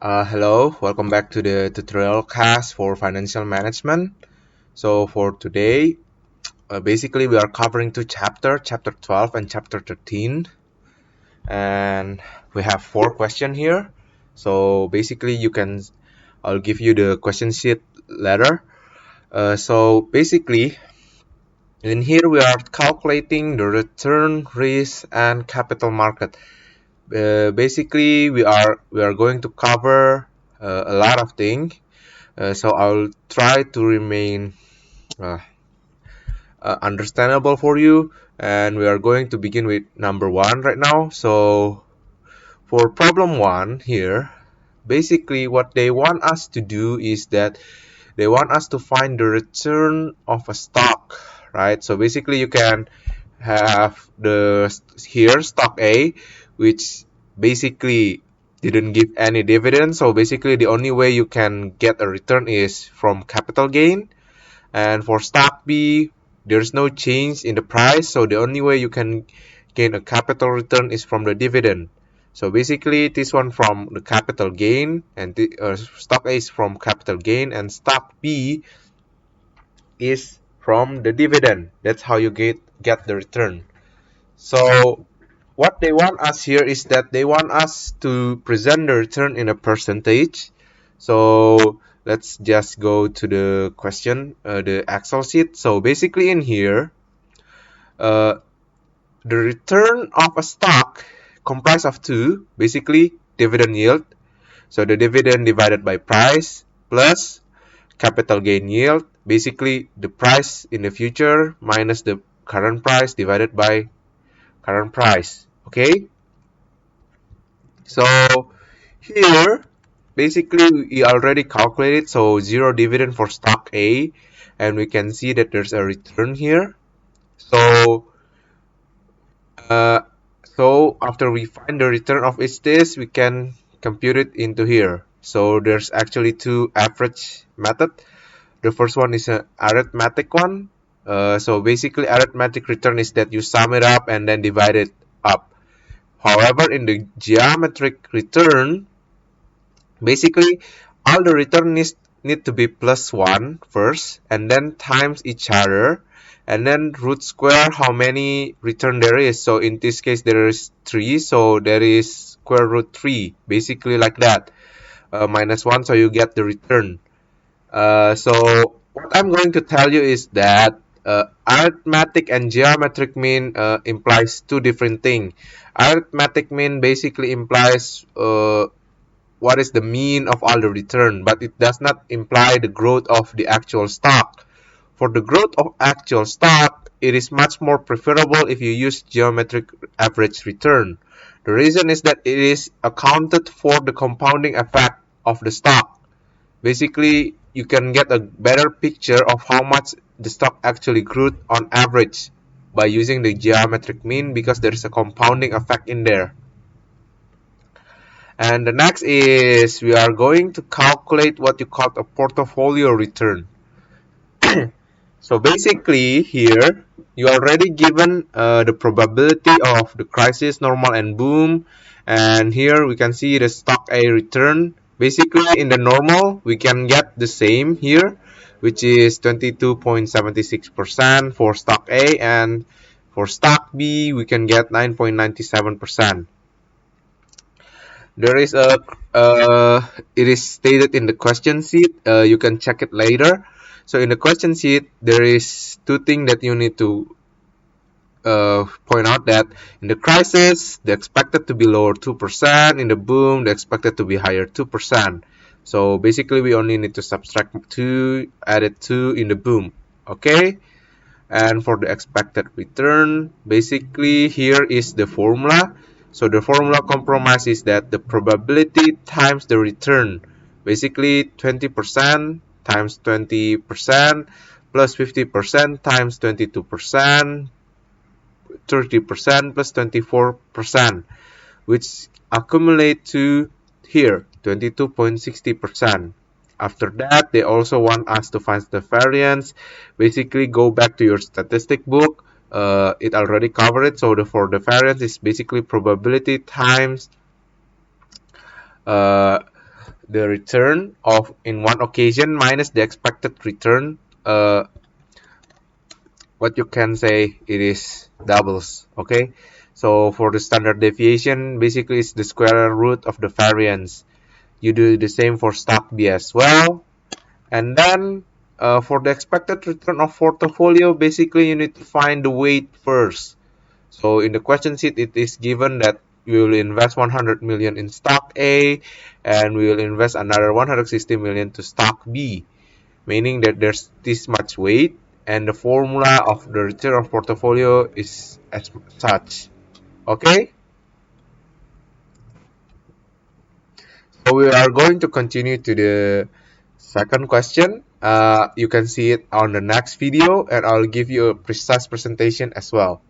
Hello, welcome back to the tutorial class for financial management. So for today, basically we are covering two chapters, chapter 12 and chapter 13. And we have four questions here. So basically I'll give you the question sheet later. So basically, in here we are calculating the return, risk, and capital market. Basically, we are going to cover a lot of things. So I'll try to remain uh, understandable for you. And we are going to begin with number one right now. So for problem one here, basically what they want us to do is that they want us to find the return of a stock, right? So basically you can have here stock A, which basically didn't give any dividend. So basically the only way you can get a return is from capital gain. And for stock B, there's no change in the price. So the only way you can gain a capital return is from the dividend. So basically this one from the capital gain, and stock A is from capital gain, and stock B is from the dividend. That's how you get the return. So what they want us here is that they want us to present the return in a percentage. So let's just go to the question, the Excel sheet. So basically in here, the return of a stock comprised of two, basically dividend yield. So the dividend divided by price plus capital gain yield, basically the price in the future minus the current price divided by current price. Okay, so here basically we already calculated, so zero dividend for stock A, and we can see that there's a return here. So after we find the return of each this, we can compute it into here. So there's actually two average method. The first one is an arithmetic one. So basically arithmetic return is that you sum it up and then divide it up. However, in the geometric return, basically all the return need to be plus 1 first, and then times each other, and then root square how many return there is. So in this case there is 3, so there is square root 3, basically like that. Minus 1, so you get the return. So what I'm going to tell you is that arithmetic and geometric mean implies two different things. Arithmetic mean basically implies what is the mean of all the return, but it does not imply the growth of the actual stock. For the growth of actual stock, it is much more preferable if you use geometric average return. The reason is that it is accounted for the compounding effect of the stock. Basically, you can get a better picture of how much the stock actually grew on average by using the geometric mean, because there is a compounding effect in there. And the next is we are going to calculate what you call a portfolio return. So basically here you are already given the probability of the crisis, normal, and boom. And here we can see the stock A return. Basically in the normal we can get the same here, which is 22.76% for stock A, and for stock B we can get 9.97%. There is it is stated in the question sheet. You can check it later. So in the question sheet, there is two things that you need to point out, that in the crisis, they expected to be lower 2%. In the boom, they expected to be higher 2%. So basically, we only need to subtract 2, added 2 in the boom. Okay? And for the expected return, basically, here is the formula. So the formula compromises that the probability times the return. Basically, 20% times 20% plus 50% times 22%, 30% plus 24%, which accumulate to here 22.60%. After that, they also want us to find the variance. Basically, go back to your statistic book. It already covered it. So for the variance is basically probability times uh, the return of in one occasion minus the expected return, what you can say it is doubles. Okay, so for the standard deviation, basically it's the square root of the variance. You do the same for stock B as well. And then for the expected return of portfolio, basically you need to find the weight first. So in the question sheet, it is given that we will invest 100 million in stock A and we will invest another 160 million to stock B, meaning that there's this much weight and the formula of the return of portfolio is as such. Okay, so we are going to continue to the second question. You can see it on the next video and I'll give you a precise presentation as well.